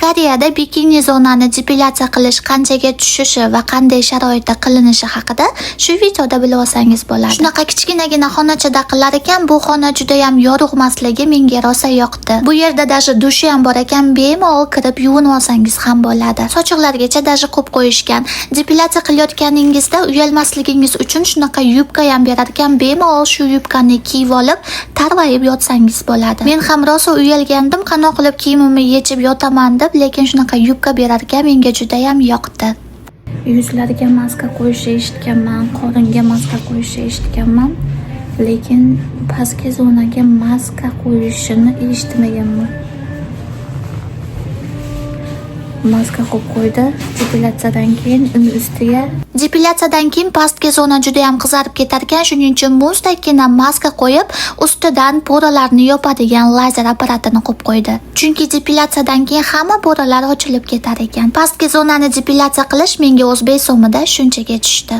Koreyada bikini zonani depilyatsiya qilish qanchaga tushishi va qanday sharoitda qilinishi haqida shu videoda bilib olsangiz bo'ladi. Shunaqa kichkinagina xonachada qilar ekan, bu xona juda ham yorug'masligi menga rosa yoqdi. Bu yerda даже dushi ham bor ekan, bemalol kirib yuvinib olsangiz ham bo'ladi. Sochiqlargacha даже qo'yib qo'yishgan. Depilyatsiya qilayotganingizda uyalmasligingiz uchun shunaqa yubka ham berar ekan, bemalol shu yubkani kiyib olib, tarvayib yotsangiz bo'ladi. Men ham rosa uyalgandim, qanoq qilib kiyimimni yechib yotaman deb, lekin shunaqa yubka berar ekan, menga juda ham yoqdi. Yuzlarga maska qo'yishni eshitganman, qoringa maska qo'yishni eshitganman, lekin pastki zonaga maska qo'yishini eshitmaganman. Maska qo'yib qo'ydi. Depilyatsiyadan keyin uni ustiga pastki zona juda ham qizarib ketar ekan, shuning uchun muzdagina maska qo'yib, ustidan poralarni yopadigan lazer apparatini qo'yib qo'ydi. Chunki depilyatsiyadan keyin hamma poralar ochilib ketar ekan. Pastki zonani depilyatsiya qilish menga o'zbek so'mida shunchaga tushdi.